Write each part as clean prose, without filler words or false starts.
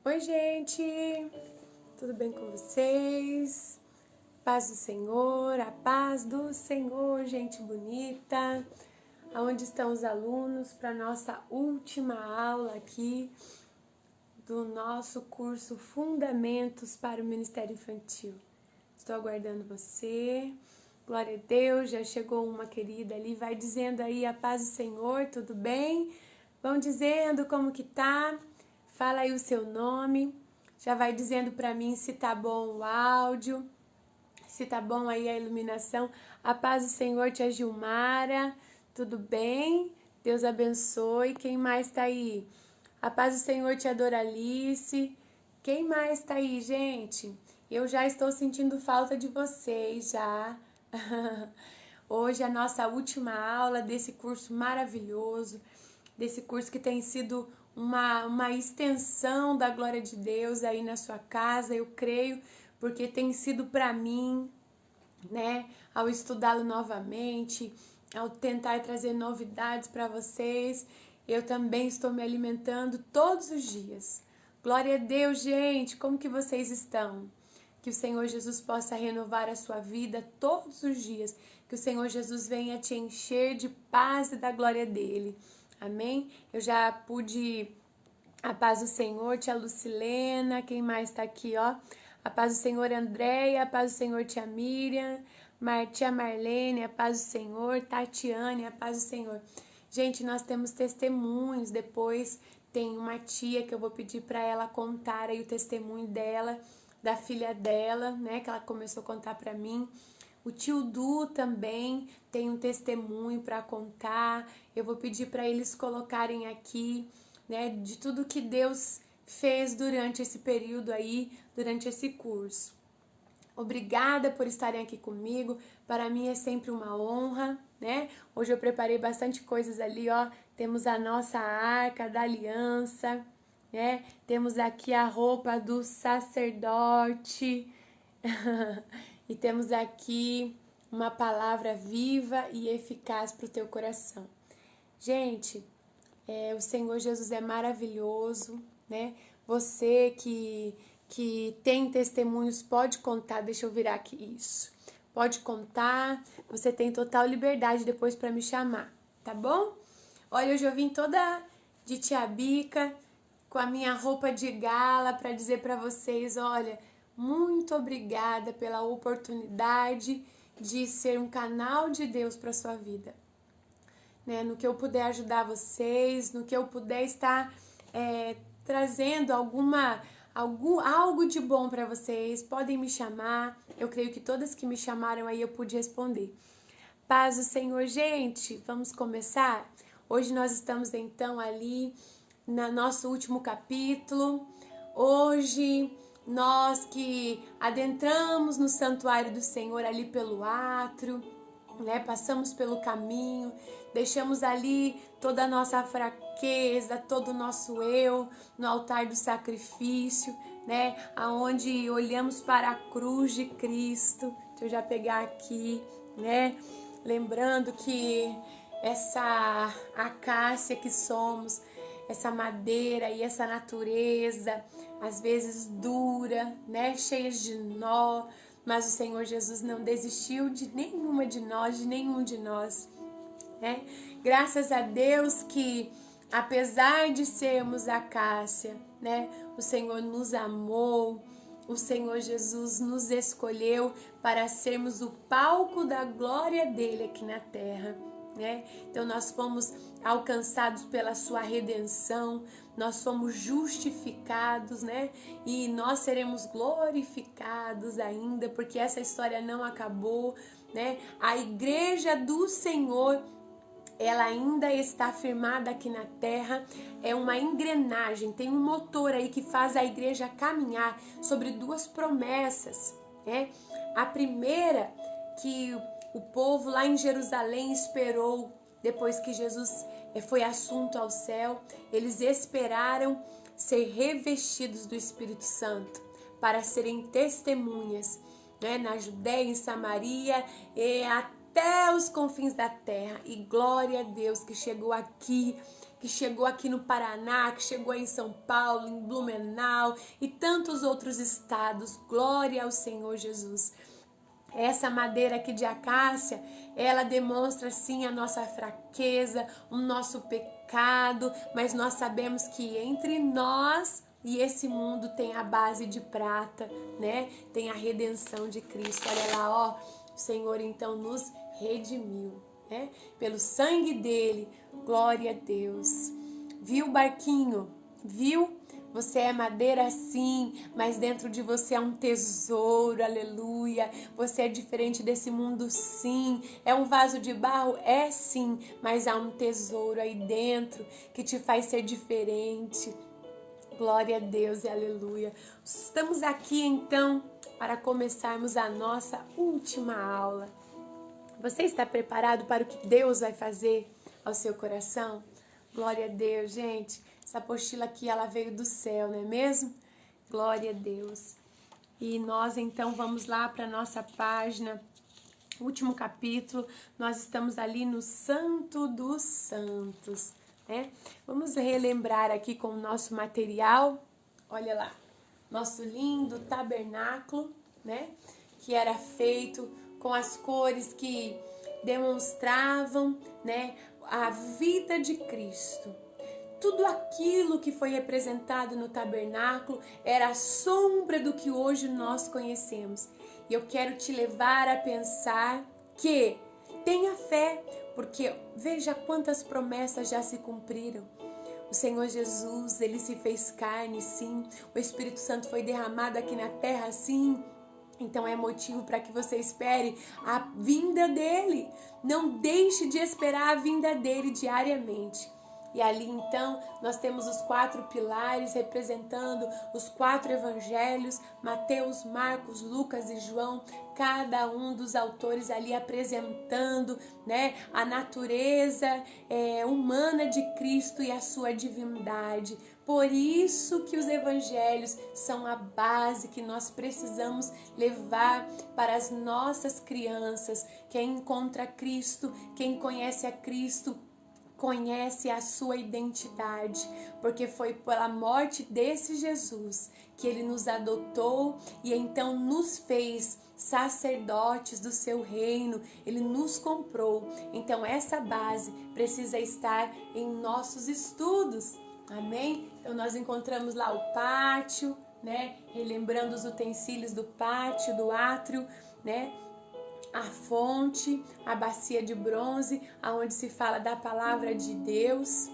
Oi, gente! Tudo bem com vocês? Paz do Senhor, a paz do Senhor, gente bonita! Aonde estão os alunos para nossa última aula aqui do nosso curso Fundamentos para o Ministério Infantil? Estou aguardando você. Glória a Deus, já chegou uma querida ali, vai dizendo aí a paz do Senhor, tudo bem? Vão dizendo como que tá? Fala aí o seu nome, já vai dizendo para mim se tá bom o áudio, se tá bom aí a iluminação. A paz do Senhor, tia Gilmara, tudo bem? Deus abençoe. Quem mais tá aí? A paz do Senhor, tia Doralice. Quem mais tá aí, gente? Eu já estou sentindo falta de vocês, já. Hoje é a nossa última aula desse curso maravilhoso, desse curso que tem sido uma extensão da glória de Deus aí na sua casa, eu creio, porque tem sido para mim, né, ao estudá-lo novamente, ao tentar trazer novidades para vocês, eu também estou me alimentando todos os dias. Glória a Deus, gente, como que vocês estão? Que o Senhor Jesus possa renovar a sua vida todos os dias, que o Senhor Jesus venha te encher de paz e da glória dele. Amém? Eu já pude, a paz do Senhor, tia Lucilena, quem mais tá aqui, ó? A paz do Senhor, Andréia, a paz do Senhor, tia Miriam, tia Marlene, a paz do Senhor, Tatiane, a paz do Senhor. Gente, nós temos testemunhos, depois tem uma tia que eu vou pedir para ela contar aí o testemunho dela, da filha dela, né, que ela começou a contar para mim. O tio Du também tem um testemunho para contar. Eu vou pedir para eles colocarem aqui, né, de tudo que Deus fez durante esse período aí, durante esse curso. Obrigada por estarem aqui comigo. Para mim é sempre uma honra, né? Hoje eu preparei bastante coisas ali, ó. Temos a nossa arca da aliança, né? Temos aqui a roupa do sacerdote. E temos aqui uma palavra viva e eficaz para o teu coração. Gente, o Senhor Jesus é maravilhoso, né? Você que tem testemunhos, pode contar. Deixa eu virar aqui isso. Pode contar, você tem total liberdade depois para me chamar, tá bom? Olha, hoje eu vim toda de tia Bica, com a minha roupa de gala, para dizer para vocês, olha, muito obrigada pela oportunidade de ser um canal de Deus para sua vida. Né? No que eu puder ajudar vocês, no que eu puder estar trazendo algo de bom para vocês, podem me chamar. Eu creio que todas que me chamaram aí eu pude responder. Paz do Senhor, gente, vamos começar? Hoje nós estamos então ali no nosso último capítulo. Hoje nós que adentramos no santuário do Senhor ali pelo átrio, né? Passamos pelo caminho, deixamos ali toda a nossa fraqueza, todo o nosso eu no altar do sacrifício, né? Aonde olhamos para a cruz de Cristo. Deixa eu já pegar aqui, né? Lembrando que essa acácia que somos, essa madeira e essa natureza, às vezes dura, né? Cheias de nó, mas o Senhor Jesus não desistiu de nenhuma de nós, de nenhum de nós, né? Graças a Deus que, apesar de sermos acácia, né? O Senhor nos amou, o Senhor Jesus nos escolheu para sermos o palco da glória dele aqui na terra, né? Então nós fomos alcançados pela sua redenção, nós fomos justificados, né? E nós seremos glorificados ainda, porque essa história não acabou, né? A igreja do Senhor, ela ainda está firmada aqui na terra, é uma engrenagem, tem um motor aí que faz a igreja caminhar sobre duas promessas, né? A primeira, que o povo lá em Jerusalém esperou depois que Jesus foi assunto ao céu, eles esperaram ser revestidos do Espírito Santo para serem testemunhas, né? Na Judéia, em Samaria e até os confins da terra. E glória a Deus que chegou aqui que chegou aqui no Paraná, que chegou em São Paulo, em Blumenau e tantos outros estados. Glória ao Senhor Jesus. Essa madeira aqui de acácia, ela demonstra sim a nossa fraqueza, o nosso pecado, mas nós sabemos que entre nós e esse mundo tem a base de prata, né? Tem a redenção de Cristo. Olha lá, ó, o Senhor então nos redimiu, né? Pelo sangue dele, glória a Deus. Viu, barquinho? Viu? Você é madeira sim, mas dentro de você é um tesouro, aleluia. Você é diferente desse mundo sim. É um vaso de barro? É sim, mas há um tesouro aí dentro que te faz ser diferente. Glória a Deus e aleluia. Estamos aqui então para começarmos a nossa última aula. Você está preparado para o que Deus vai fazer ao seu coração? Glória a Deus, gente. Essa apostila aqui, ela veio do céu, não é mesmo? Glória a Deus. E nós, então, vamos lá para a nossa página, último capítulo. Nós estamos ali no Santo dos Santos, né? Vamos relembrar aqui com o nosso material. Olha lá, nosso lindo tabernáculo, né? Que era feito com as cores que demonstravam, né, a vida de Cristo. Tudo aquilo que foi representado no tabernáculo era a sombra do que hoje nós conhecemos. E eu quero te levar a pensar que tenha fé, porque veja quantas promessas já se cumpriram. O Senhor Jesus, ele se fez carne, sim. O Espírito Santo foi derramado aqui na terra, sim. Então é motivo para que você espere a vinda dele. Não deixe de esperar a vinda dele diariamente. E ali então nós temos os 4 pilares representando os 4 evangelhos, Mateus, Marcos, Lucas e João, cada um dos autores ali apresentando, né, a natureza humana de Cristo e a sua divindade. Por isso que os evangelhos são a base que nós precisamos levar para as nossas crianças. Quem encontra Cristo, quem conhece a Cristo, conhece a sua identidade, porque foi pela morte desse Jesus que ele nos adotou e então nos fez sacerdotes do seu reino, ele nos comprou. Então essa base precisa estar em nossos estudos, amém? Então nós encontramos lá o pátio, né? Relembrando os utensílios do pátio, do átrio, né? A fonte, a bacia de bronze, aonde se fala da palavra de Deus.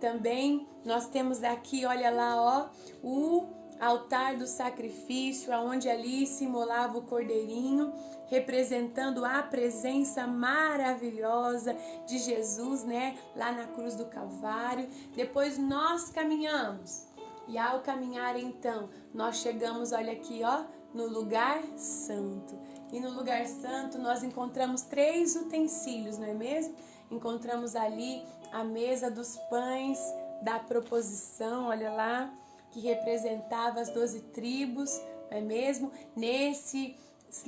Também nós temos aqui, olha lá, ó, o altar do sacrifício, aonde ali se imolava o cordeirinho, representando a presença maravilhosa de Jesus, né, lá na cruz do Calvário. Depois nós caminhamos. E ao caminhar então, nós chegamos, olha aqui, ó, no lugar santo. E no lugar santo nós encontramos 3 utensílios, não é mesmo? Encontramos ali a mesa dos pães da proposição, olha lá, que representava as 12 tribos, não é mesmo? Nesse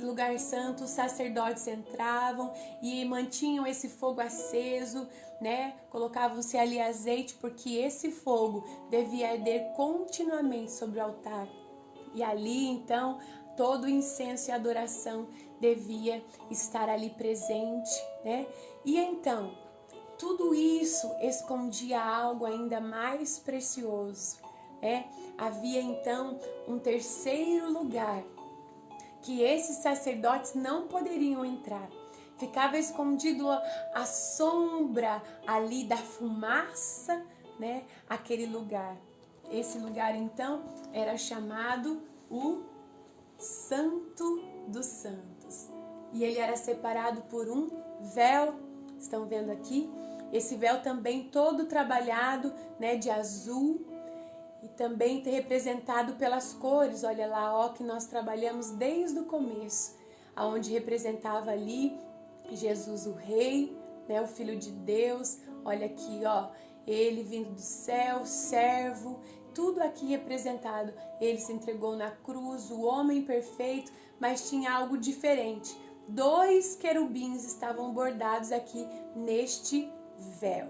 lugar santo os sacerdotes entravam e mantinham esse fogo aceso, né? Colocavam-se ali azeite, porque esse fogo devia arder continuamente sobre o altar. E ali então todo o incenso e adoração devia estar ali presente, né? E então, tudo isso escondia algo ainda mais precioso, né? Havia então um terceiro lugar que esses sacerdotes não poderiam entrar. Ficava escondido a sombra ali da fumaça, né? Aquele lugar. Esse lugar então era chamado o Santo dos Santos. E ele era separado por um véu. Estão vendo aqui? Esse véu também todo trabalhado, né, de azul e também representado pelas cores. Olha lá, ó, que nós trabalhamos desde o começo, aonde representava ali Jesus o Rei, né, o Filho de Deus. Olha aqui, ó, ele vindo do céu, servo, tudo aqui representado. Ele se entregou na cruz, o homem perfeito, mas tinha algo diferente. 2 querubins estavam bordados aqui neste véu.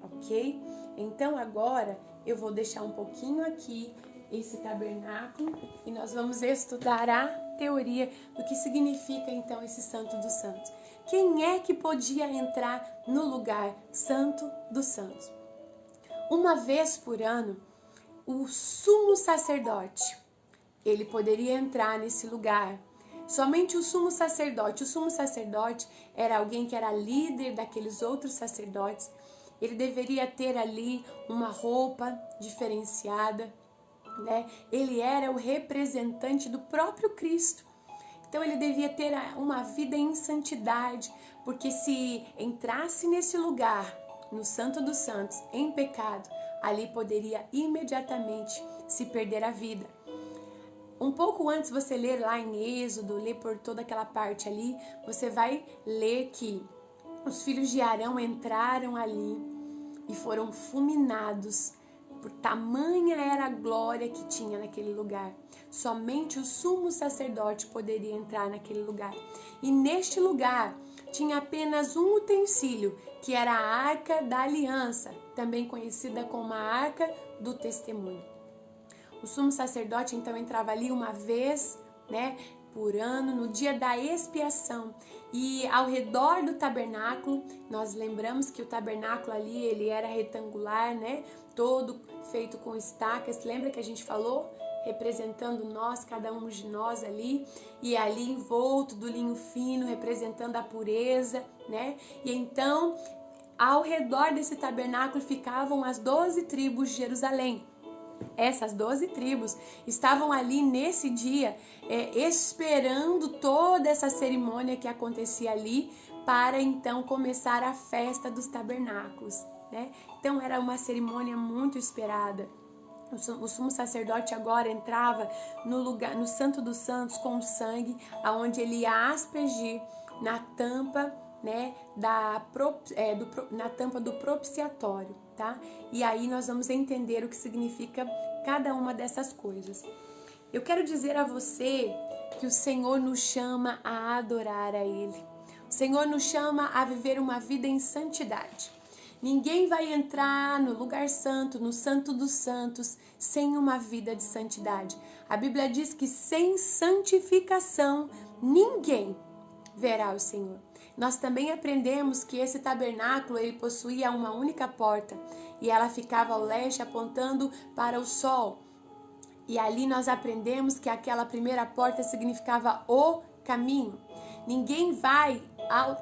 ok? Então agora eu vou deixar um pouquinho aqui esse tabernáculo e nós vamos estudar a teoria do que significa então esse Santo dos Santos. Quem é que podia entrar no lugar Santo dos Santos? Uma vez por ano, o sumo sacerdote, ele poderia entrar nesse lugar. Somente o sumo sacerdote. O sumo sacerdote era alguém que era líder daqueles outros sacerdotes. Ele deveria ter ali uma roupa diferenciada, né? Ele era o representante do próprio Cristo. Então ele devia ter uma vida em santidade, porque se entrasse nesse lugar, no Santo dos Santos, em pecado, ali poderia imediatamente se perder a vida. Um pouco antes você ler lá em Êxodo, ler por toda aquela parte ali, você vai ler que os filhos de Arão entraram ali e foram fulminados, por tamanha era a glória que tinha naquele lugar. Somente o sumo sacerdote poderia entrar naquele lugar. E neste lugar tinha apenas um utensílio, que era a Arca da Aliança, também conhecida como a Arca do Testemunho. O sumo sacerdote então entrava ali uma vez, né, por ano, no dia da expiação. E ao redor do tabernáculo, nós lembramos que o tabernáculo ali, ele era retangular, né, todo feito com estacas. Lembra que a gente falou? Representando nós, cada um de nós ali, e ali envolto do linho fino, representando a pureza, né? E então, ao redor desse tabernáculo ficavam as 12 tribos de Jerusalém. Essas 12 tribos estavam ali nesse dia esperando toda essa cerimônia que acontecia ali para então começar a festa dos tabernáculos, né? Então era uma cerimônia muito esperada. O sumo sacerdote agora entrava no lugar, no Santo dos Santos, com sangue, aonde ele ia aspergir na tampa, né, na tampa do propiciatório, tá? E aí nós vamos entender o que significa cada uma dessas coisas. Eu quero dizer a você que o Senhor nos chama a adorar a Ele. O Senhor nos chama a viver uma vida em santidade. Ninguém vai entrar no lugar santo, no Santo dos Santos, sem uma vida de santidade. A Bíblia diz que sem santificação ninguém verá o Senhor. Nós também aprendemos que esse tabernáculo ele possuía uma única porta e ela ficava ao leste apontando para o sol. E ali nós aprendemos que aquela primeira porta significava o caminho. Ninguém vai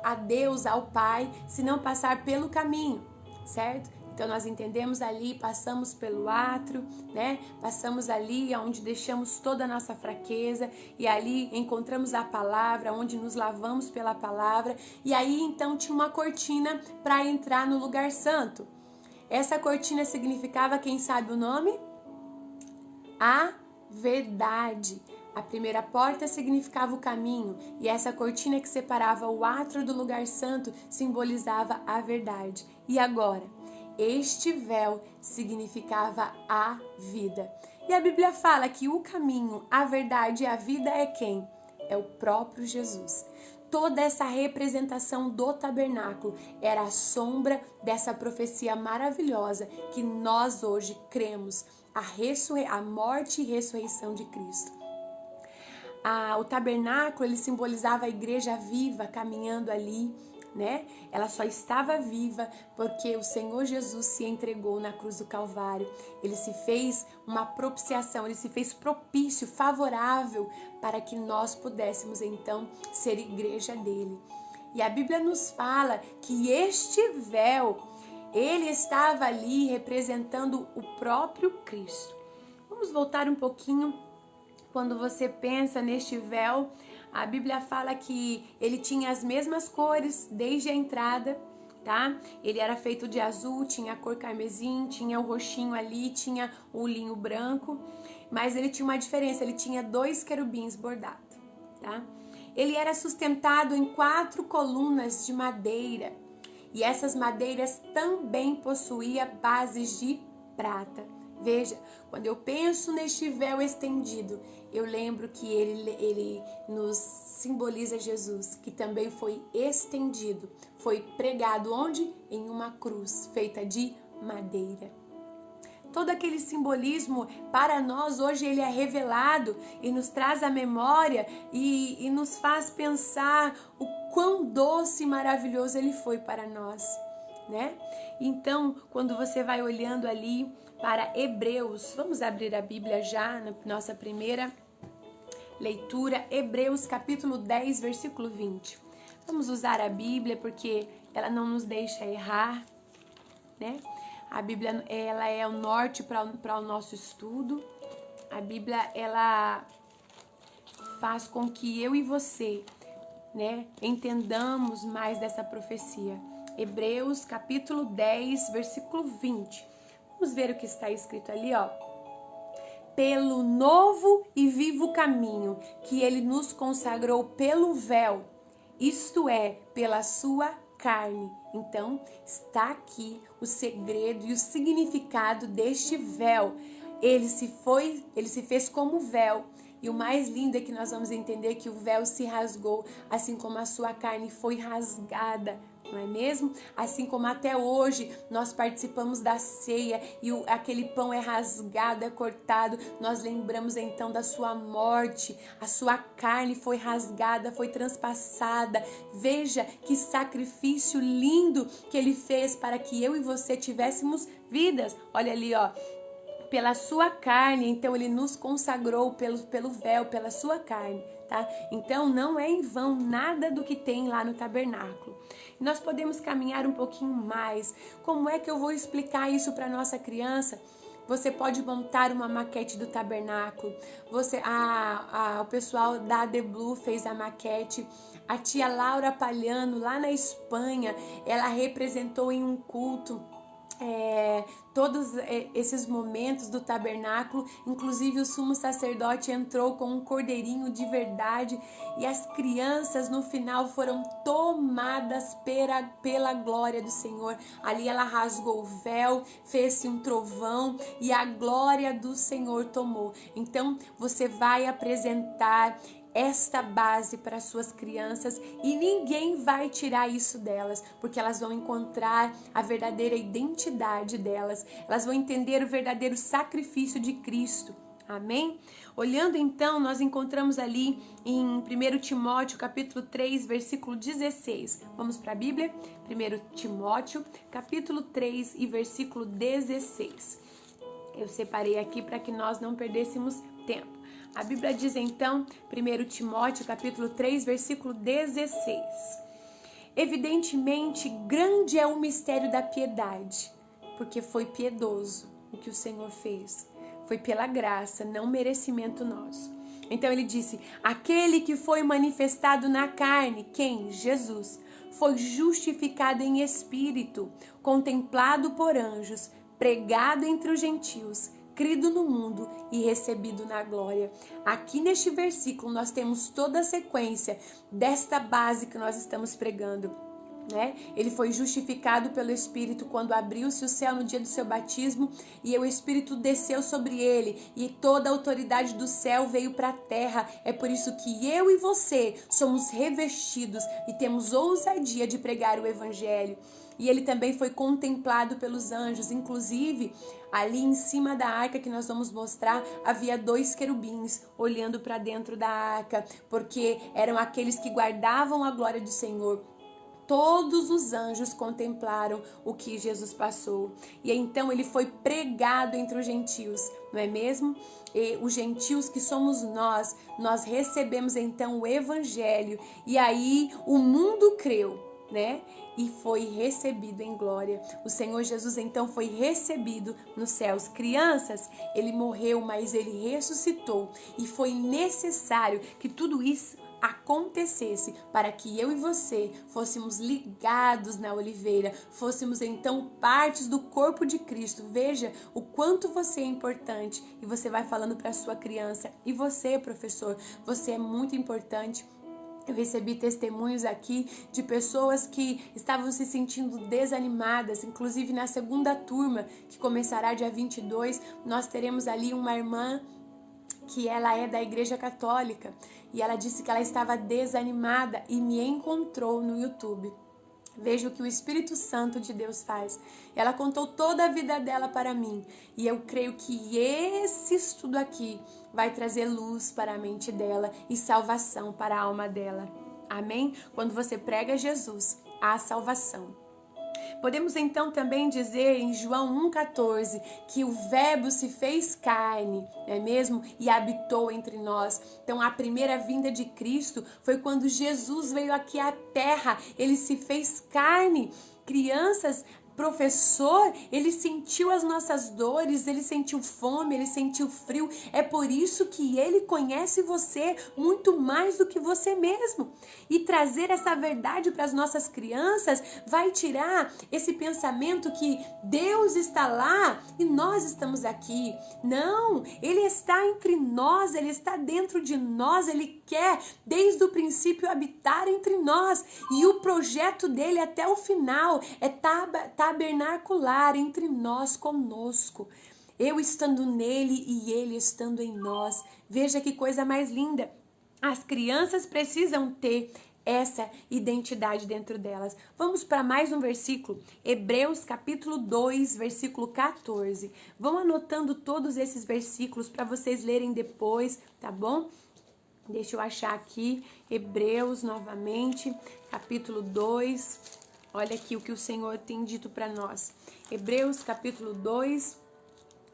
a Deus, ao Pai, se não passar pelo caminho, certo? Então nós entendemos ali, passamos pelo átrio, né? Passamos ali onde deixamos toda a nossa fraqueza e ali encontramos a palavra, onde nos lavamos pela palavra. E aí então tinha uma cortina para entrar no lugar santo. Essa cortina significava, quem sabe o nome? A verdade. A primeira porta significava o caminho e essa cortina que separava o átrio do lugar santo simbolizava a verdade. E agora, este véu significava a vida. E a Bíblia fala que o caminho, a verdade e a vida é quem? É o próprio Jesus. Toda essa representação do tabernáculo era a sombra dessa profecia maravilhosa que nós hoje cremos, a morte e ressurreição de Cristo. O tabernáculo ele simbolizava a igreja viva caminhando ali, né? Ela só estava viva porque o Senhor Jesus se entregou na cruz do Calvário. Ele se fez uma propiciação, ele se fez propício, favorável para que nós pudéssemos então ser igreja dele. E a Bíblia nos fala que este véu, ele estava ali representando o próprio Cristo. Vamos voltar um pouquinho. Quando você pensa neste véu, a Bíblia fala que ele tinha as mesmas cores desde a entrada, tá? Ele era feito de azul, tinha a cor carmesim, tinha o roxinho ali, tinha o linho branco, mas ele tinha uma diferença, ele tinha 2 querubins bordados, tá? Ele era sustentado em 4 colunas de madeira e essas madeiras também possuíam bases de prata. Veja, quando eu penso neste véu estendido, eu lembro que ele nos simboliza Jesus, que também foi estendido, foi pregado onde? Em uma cruz feita de madeira. Todo aquele simbolismo para nós hoje ele é revelado e nos traz à memória e nos faz pensar o quão doce e maravilhoso ele foi para nós, né? Então, quando você vai olhando ali para Hebreus, vamos abrir a Bíblia já na nossa primeira leitura, Hebreus capítulo 10, versículo 20. Vamos usar a Bíblia porque ela não nos deixa errar, né? A Bíblia, ela é o norte para o nosso estudo. A Bíblia, ela faz com que eu e você, né, entendamos mais dessa profecia. Hebreus, capítulo 10, versículo 20. Vamos ver o que está escrito ali, ó. Pelo novo e vivo caminho que ele nos consagrou pelo véu, isto é, pela sua carne. Então, está aqui o segredo e o significado deste véu. Ele se fez como véu. E o mais lindo é que nós vamos entender que o véu se rasgou, assim como a sua carne foi rasgada, não é mesmo? Assim como até hoje nós participamos da ceia e aquele pão é rasgado, é cortado, nós lembramos então da sua morte, a sua carne foi rasgada, foi transpassada. Veja que sacrifício lindo que ele fez para que eu e você tivéssemos vidas. Olha ali, ó. Pela sua carne, então ele nos consagrou pelo véu, pela sua carne, tá? Então não é em vão nada do que tem lá no tabernáculo. Nós podemos caminhar um pouquinho mais. Como é que eu vou explicar isso para nossa criança? Você pode montar uma maquete do tabernáculo. O pessoal da The Blue fez a maquete. A tia Laura Palhano, lá na Espanha, ela representou em um culto todos esses momentos do tabernáculo. Inclusive o sumo sacerdote entrou com um cordeirinho de verdade e as crianças no final foram tomadas pela glória do Senhor. Ali ela rasgou o véu, fez-se um trovão e a glória do Senhor tomou. Então você vai apresentar esta base para suas crianças e ninguém vai tirar isso delas, porque elas vão encontrar a verdadeira identidade delas, elas vão entender o verdadeiro sacrifício de Cristo. Amém? Olhando então, nós encontramos ali em 1 Timóteo capítulo 3, versículo 16. Vamos para a Bíblia? 1 Timóteo capítulo 3 e versículo 16. Eu separei aqui para que nós não perdêssemos tempo. A Bíblia diz então, 1 Timóteo capítulo 3, versículo 16. Evidentemente, grande é o mistério da piedade, porque foi piedoso o que o Senhor fez. Foi pela graça, não merecimento nosso. Então ele disse, aquele que foi manifestado na carne, quem? Jesus, foi justificado em espírito, contemplado por anjos, pregado entre os gentios, crido no mundo e recebido na glória. Aqui neste versículo nós temos toda a sequência desta base que nós estamos pregando, né? Ele foi justificado pelo Espírito quando abriu-se o céu no dia do seu batismo e o Espírito desceu sobre ele e toda a autoridade do céu veio para a terra. É por isso que eu e você somos revestidos e temos ousadia de pregar o Evangelho. E ele também foi contemplado pelos anjos, inclusive ali em cima da arca que nós vamos mostrar, havia 2 querubins olhando para dentro da arca, porque eram aqueles que guardavam a glória do Senhor. Todos os anjos contemplaram o que Jesus passou. E então ele foi pregado entre os gentios, não é mesmo? E os gentios que somos nós recebemos então o Evangelho. E aí o mundo creu, né? E foi recebido em glória. O Senhor Jesus então foi recebido nos céus. Crianças, ele morreu, mas ele ressuscitou. E foi necessário que tudo isso acontecesse para que eu e você fôssemos ligados na oliveira, fôssemos então partes do corpo de Cristo. Veja o quanto você é importante. E você vai falando para sua criança, e você, professor, você é muito importante. Eu recebi testemunhos aqui de pessoas que estavam se sentindo desanimadas, inclusive na segunda turma, que começará dia 22, nós teremos ali uma irmã que ela é da Igreja Católica e ela disse que ela estava desanimada e me encontrou no YouTube. Veja o que o Espírito Santo de Deus faz. Ela contou toda a vida dela para mim e eu creio que esse estudo aqui vai trazer luz para a mente dela e salvação para a alma dela. Amém? Quando você prega Jesus, há salvação. Podemos então também dizer em João 1,14 que o Verbo se fez carne, não é mesmo? E habitou entre nós. Então a primeira vinda de Cristo foi quando Jesus veio aqui à terra, ele se fez carne. Crianças, professor, ele sentiu as nossas dores, ele sentiu fome, ele sentiu frio. É por isso que ele conhece você muito mais do que você mesmo. E trazer essa verdade para as nossas crianças vai tirar esse pensamento que Deus está lá e nós estamos aqui. Não, ele está entre nós, ele está dentro de nós, ele quer desde o princípio habitar entre nós. E o projeto dele até o final é tabernacular entre nós conosco. Eu estando nele e ele estando em nós. Veja que coisa mais linda. As crianças precisam ter essa identidade dentro delas. Vamos para mais um versículo. Hebreus capítulo 2, versículo 14. Vão anotando todos esses versículos para vocês lerem depois, tá bom? Deixa eu achar aqui. Hebreus novamente, capítulo 2. Olha aqui o que o Senhor tem dito para nós. Hebreus capítulo 2,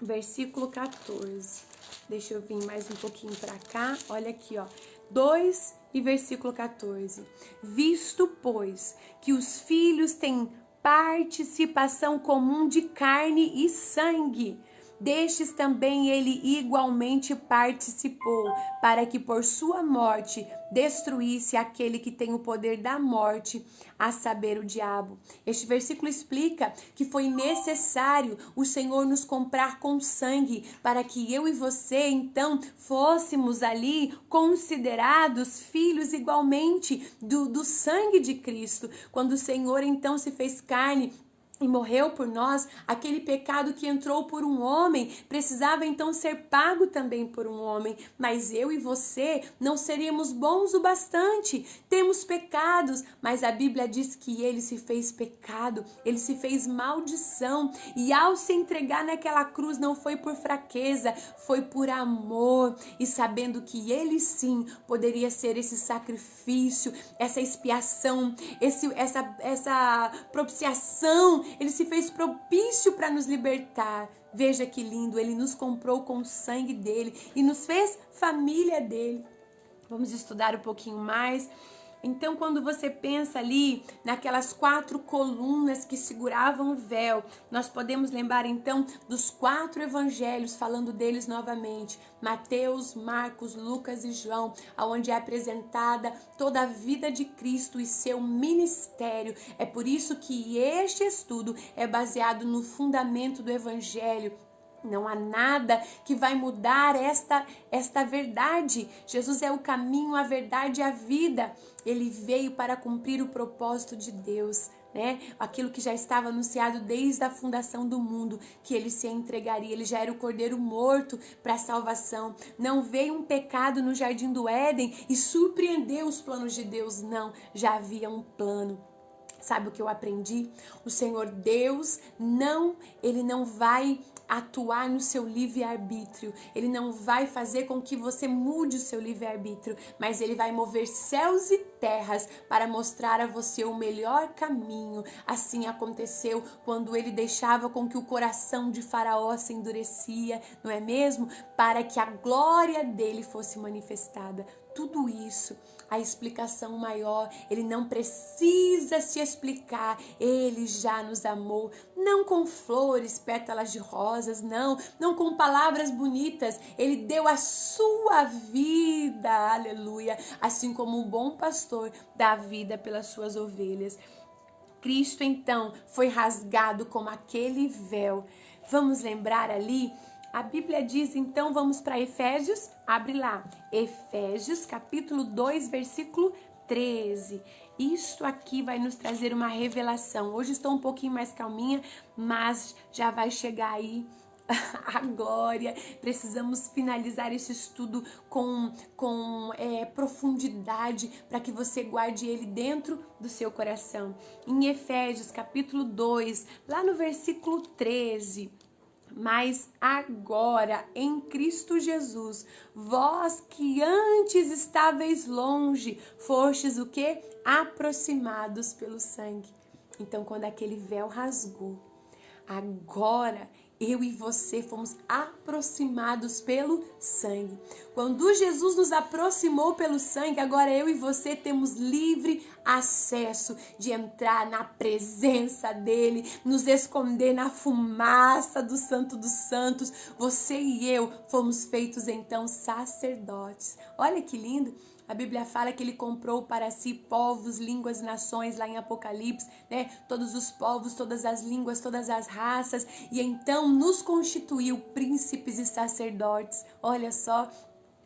versículo 14. Deixa eu vir mais um pouquinho para cá. Olha aqui, ó. 2 e versículo 14. Visto, pois, que os filhos têm participação comum de carne e sangue, destes também ele igualmente participou, para que por sua morte destruísse aquele que tem o poder da morte, a saber, o diabo. Este versículo explica que foi necessário o Senhor nos comprar com sangue, para que eu e você, então, fôssemos ali considerados filhos igualmente do sangue de Cristo. Quando o Senhor, então, se fez carne e morreu por nós, aquele pecado que entrou por um homem precisava então ser pago também por um homem, mas eu e você não seríamos bons o bastante. Temos pecados, mas a Bíblia diz que ele se fez pecado, ele se fez maldição, e ao se entregar naquela cruz não foi por fraqueza, foi por amor, e sabendo que ele sim poderia ser esse sacrifício, essa expiação, essa propiciação. Ele se fez propício para nos libertar. Veja que lindo, ele nos comprou com o sangue dele e nos fez família dele. Vamos estudar um pouquinho mais. Então, quando você pensa ali naquelas 4 colunas que seguravam o véu, nós podemos lembrar então dos 4 evangelhos, falando deles novamente: Mateus, Marcos, Lucas e João, onde é apresentada toda a vida de Cristo e seu ministério. É por isso que este estudo é baseado no fundamento do evangelho. Não há nada que vai mudar esta verdade. Jesus é o caminho, a verdade e a vida. Ele veio para cumprir o propósito de Deus, né? Aquilo que já estava anunciado desde a fundação do mundo, que ele se entregaria. Ele já era o cordeiro morto para a salvação. Não veio um pecado no jardim do Éden e surpreendeu os planos de Deus. Não, já havia um plano. Sabe o que eu aprendi? O Senhor Deus ele não vai atuar no seu livre-arbítrio. Ele não vai fazer com que você mude o seu livre-arbítrio, mas ele vai mover céus e terras para mostrar a você o melhor caminho. Assim aconteceu quando ele deixava com que o coração de Faraó se endurecia, não é mesmo? Para que a glória dele fosse manifestada. Tudo isso, a explicação maior, ele não precisa se explicar, ele já nos amou, não com flores, pétalas de rosas, não com palavras bonitas, ele deu a sua vida, aleluia, assim como um bom pastor dá a vida pelas suas ovelhas. Cristo então foi rasgado como aquele véu. Vamos lembrar ali? A Bíblia diz, então, vamos para Efésios, abre lá, Efésios capítulo 2, versículo 13. Isso aqui vai nos trazer uma revelação. Hoje estou um pouquinho mais calminha, mas já vai chegar aí a glória. Precisamos finalizar esse estudo com profundidade para que você guarde ele dentro do seu coração. Em Efésios capítulo 2, lá no versículo 13. Mas agora, em Cristo Jesus, vós que antes estáveis longe, fostes o quê? Aproximados pelo sangue. Então, quando aquele véu rasgou, agora eu e você fomos aproximados pelo sangue. Quando Jesus nos aproximou pelo sangue, agora eu e você temos livre acesso de entrar na presença dele, nos esconder na fumaça do Santo dos Santos. Você e eu fomos feitos então sacerdotes. Olha que lindo! A Bíblia fala que ele comprou para si povos, línguas, nações, lá em Apocalipse, né? Todos os povos, todas as línguas, todas as raças. E então nos constituiu príncipes e sacerdotes. Olha só,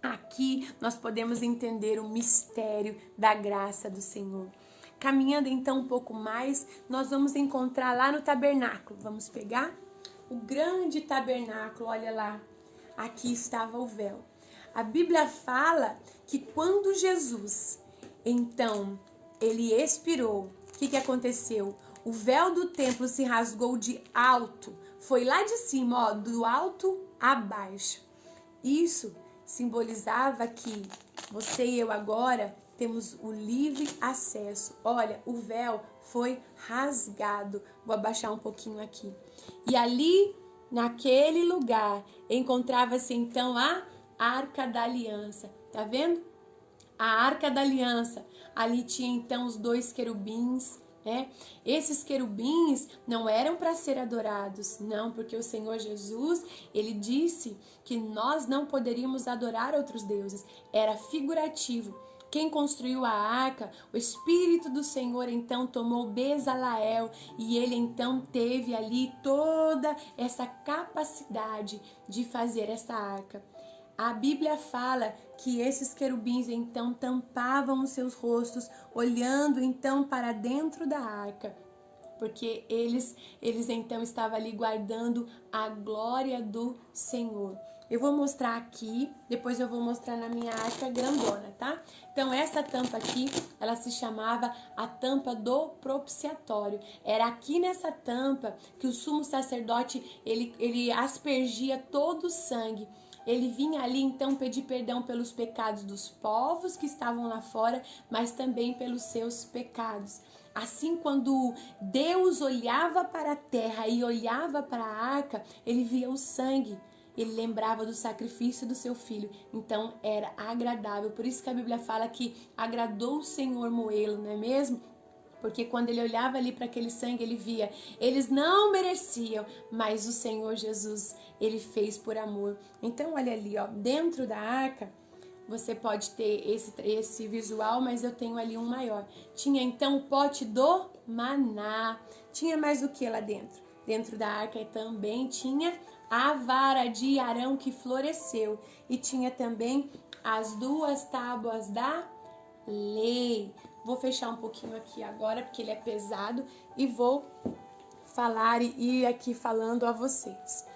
aqui nós podemos entender o mistério da graça do Senhor. Caminhando então um pouco mais, nós vamos encontrar lá no tabernáculo. Vamos pegar o grande tabernáculo, olha lá. Aqui estava o véu. A Bíblia fala que quando Jesus, então, ele expirou, o que aconteceu? O véu do templo se rasgou de alto, foi lá de cima, ó, do alto a baixo. Isso simbolizava que você e eu agora temos o livre acesso. Olha, o véu foi rasgado. Vou abaixar um pouquinho aqui. E ali, naquele lugar, encontrava-se então a Arca da Aliança, tá vendo? A Arca da Aliança, ali tinha então os 2 querubins, né? Esses querubins não eram para ser adorados, não, porque o Senhor Jesus, ele disse que nós não poderíamos adorar outros deuses, era figurativo. Quem construiu a arca, o Espírito do Senhor então tomou Bezalael e ele então teve ali toda essa capacidade de fazer essa arca. A Bíblia fala que esses querubins então tampavam os seus rostos, olhando então para dentro da arca, porque eles então estavam ali guardando a glória do Senhor. Eu vou mostrar aqui, depois eu vou mostrar na minha arca grandona, tá? Então essa tampa aqui, ela se chamava a tampa do propiciatório. Era aqui nessa tampa que o sumo sacerdote, ele aspergia todo o sangue. Ele vinha ali então pedir perdão pelos pecados dos povos que estavam lá fora, mas também pelos seus pecados. Assim, quando Deus olhava para a terra e olhava para a arca, ele via o sangue. Ele lembrava do sacrifício do seu filho, então era agradável. Por isso que a Bíblia fala que agradou o Senhor moê-lo, não é mesmo? Porque quando ele olhava ali para aquele sangue, ele via, eles não mereciam, mas o Senhor Jesus, ele fez por amor. Então, olha ali, ó, dentro da arca, você pode ter esse visual, mas eu tenho ali um maior. Tinha então o pote do maná. Tinha mais o que lá dentro? Dentro da arca também tinha a vara de Arão que floresceu. E tinha também as 2 tábuas da lei. Vou fechar um pouquinho aqui agora, porque ele é pesado, e vou falar e ir aqui falando a vocês.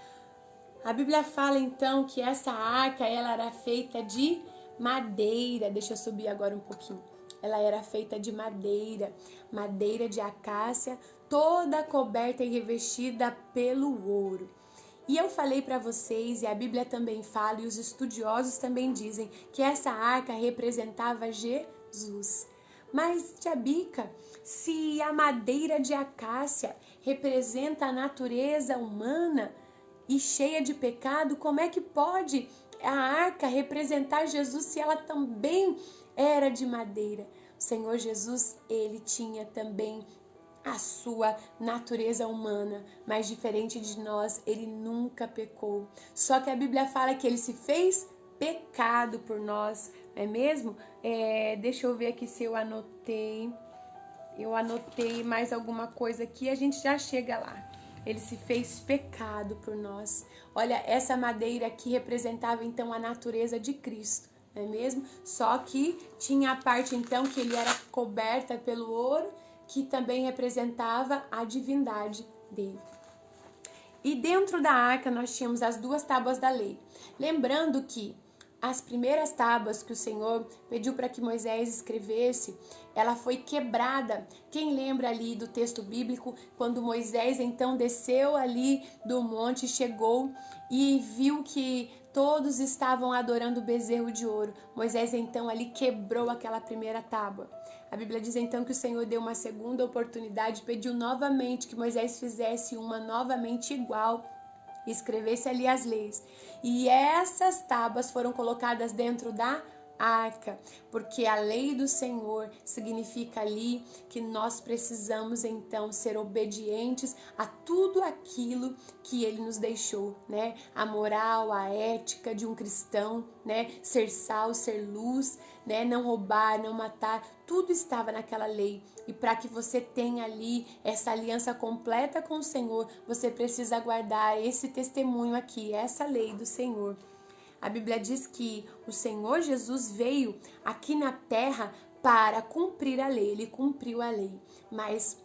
A Bíblia fala então que essa arca, ela era feita de madeira. Deixa eu subir agora um pouquinho. Ela era feita de madeira de acácia, toda coberta e revestida pelo ouro. E eu falei para vocês, e a Bíblia também fala, e os estudiosos também dizem, que essa arca representava Jesus. Mas, tia Bica, se a madeira de acácia representa a natureza humana e cheia de pecado, como é que pode a arca representar Jesus se ela também era de madeira? O Senhor Jesus, ele tinha também a sua natureza humana, mas diferente de nós, ele nunca pecou. Só que a Bíblia fala que ele se fez pecado por nós, não é mesmo? Deixa eu ver aqui se eu anotei. Eu anotei mais alguma coisa aqui, a gente já chega lá. Ele se fez pecado por nós. Olha, essa madeira aqui representava então a natureza de Cristo, não é mesmo? Só que tinha a parte então que ele era coberta pelo ouro, que também representava a divindade dele. E dentro da arca nós tínhamos as 2 tábuas da lei. Lembrando que as primeiras tábuas que o Senhor pediu para que Moisés escrevesse, ela foi quebrada. Quem lembra ali do texto bíblico, quando Moisés então desceu ali do monte, chegou e viu que todos estavam adorando o bezerro de ouro. Moisés então ali quebrou aquela primeira tábua. A Bíblia diz então que o Senhor deu uma segunda oportunidade, pediu novamente que Moisés fizesse uma novamente igual, e escrevesse ali as leis. E essas tábuas foram colocadas dentro da arca, porque a lei do Senhor significa ali que nós precisamos então ser obedientes a tudo aquilo que ele nos deixou, né? A moral, a ética de um cristão, né? Ser sal, ser luz, né? Não roubar, não matar, tudo estava naquela lei. E para que você tenha ali essa aliança completa com o Senhor, você precisa guardar esse testemunho aqui, essa lei do Senhor. A Bíblia diz que o Senhor Jesus veio aqui na terra para cumprir a lei, ele cumpriu a lei, mas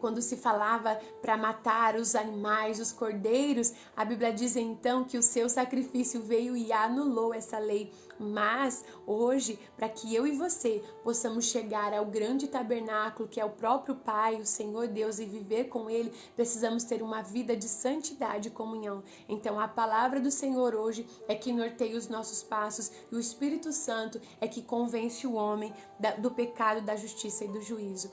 quando se falava para matar os animais, os cordeiros, a Bíblia diz então que o seu sacrifício veio e anulou essa lei. Mas hoje, para que eu e você possamos chegar ao grande tabernáculo, que é o próprio Pai, o Senhor Deus, e viver com Ele, precisamos ter uma vida de santidade e comunhão. Então a palavra do Senhor hoje é que norteia os nossos passos, e o Espírito Santo é que convence o homem do pecado, da justiça e do juízo.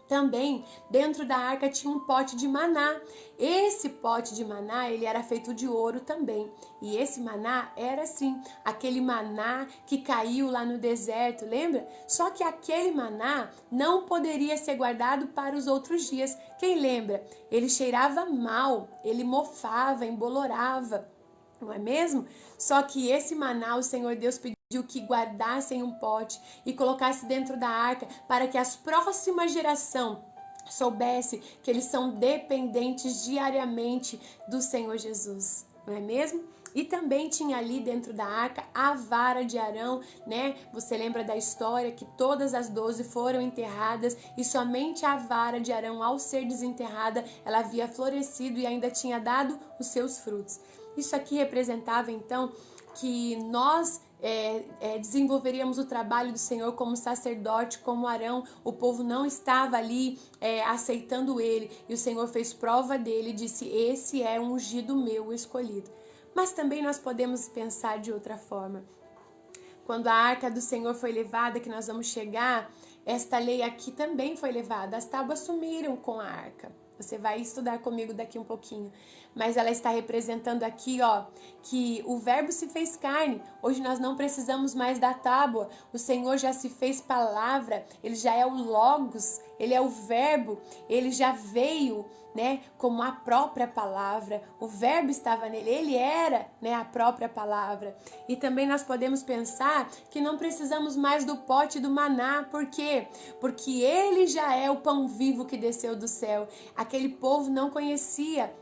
Também dentro da arca tinha um pote de maná. Esse pote de maná, ele era feito de ouro também. E esse maná era assim, aquele maná que caiu lá no deserto, lembra? Só que aquele maná não poderia ser guardado para os outros dias. Quem lembra? Ele cheirava mal, ele mofava, embolorava, não é mesmo? Só que esse maná, o Senhor Deus pediu que guardassem um pote e colocasse dentro da arca para que as próximas gerações soubesse que eles são dependentes diariamente do Senhor Jesus, não é mesmo? E também tinha ali dentro da arca a vara de Arão, né? Você lembra da história que todas as 12 foram enterradas e somente a vara de Arão, ao ser desenterrada, ela havia florescido e ainda tinha dado os seus frutos. Isso aqui representava então que nós desenvolveríamos o trabalho do Senhor como sacerdote, como Arão. O povo não estava ali aceitando ele, e o Senhor fez prova dele e disse: esse é um ungido meu, o escolhido. Mas também nós podemos pensar de outra forma. Quando a arca do Senhor foi levada, que nós vamos chegar, esta lei aqui também foi levada. As tábuas sumiram com a arca. Você vai estudar comigo daqui um pouquinho. Mas ela está representando aqui, ó, que o verbo se fez carne. Hoje nós não precisamos mais da tábua. O Senhor já se fez palavra. Ele já é o Logos. Ele é o verbo. Ele já veio, né, como a própria palavra. O verbo estava nele. Ele era, né, a própria palavra. E também nós podemos pensar que não precisamos mais do pote do maná. Por quê? Porque ele já é o pão vivo que desceu do céu. Aquele povo não conhecia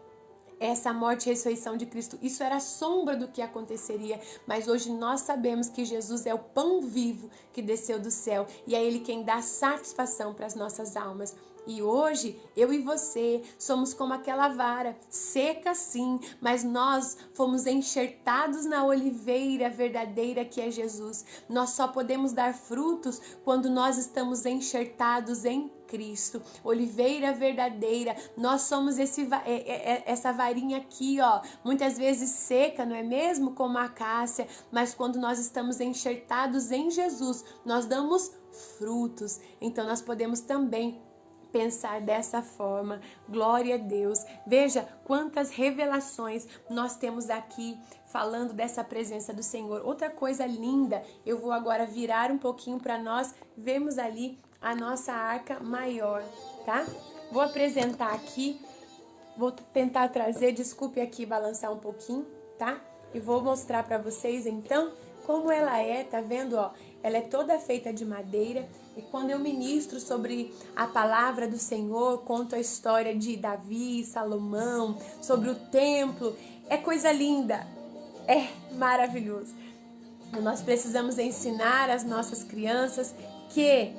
essa morte e ressurreição de Cristo. Isso era sombra do que aconteceria, mas hoje nós sabemos que Jesus é o pão vivo que desceu do céu e é Ele quem dá satisfação para as nossas almas. E hoje, eu e você somos como aquela vara, seca sim, mas nós fomos enxertados na oliveira verdadeira que é Jesus. Nós só podemos dar frutos quando nós estamos enxertados em Cristo, oliveira verdadeira. Nós somos essa varinha aqui, ó, muitas vezes seca, não é mesmo? Como a acácia, mas quando nós estamos enxertados em Jesus, nós damos frutos. Então nós podemos também pensar dessa forma. Glória a Deus. Veja quantas revelações nós temos aqui falando dessa presença do Senhor. Outra coisa linda, eu vou agora virar um pouquinho para nós vermos ali a nossa arca maior, tá? Vou apresentar aqui, vou tentar trazer, desculpe aqui balançar um pouquinho, tá? E vou mostrar para vocês então como ela é, tá vendo, ó? Ela é toda feita de madeira. E quando eu ministro sobre a palavra do Senhor, conto a história de Davi, Salomão, sobre o templo, é coisa linda, é maravilhoso. Nós precisamos ensinar as nossas crianças que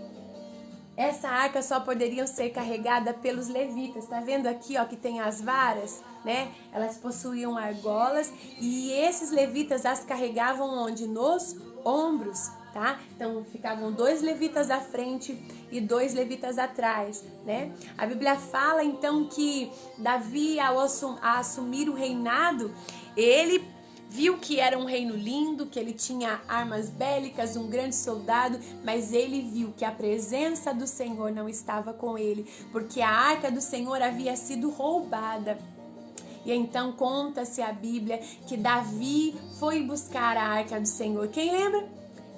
essa arca só poderiam ser carregada pelos levitas. Tá vendo aqui, ó, que tem as varas, né? Elas possuíam argolas e esses levitas as carregavam onde? Nos ombros, tá? Então ficavam 2 levitas à frente e 2 levitas atrás, né? A Bíblia fala então que Davi, ao assumir o reinado, ele viu que era um reino lindo, que ele tinha armas bélicas, um grande soldado, mas ele viu que a presença do Senhor não estava com ele, porque a arca do Senhor havia sido roubada. E então conta-se a Bíblia que Davi foi buscar a arca do Senhor. Quem lembra?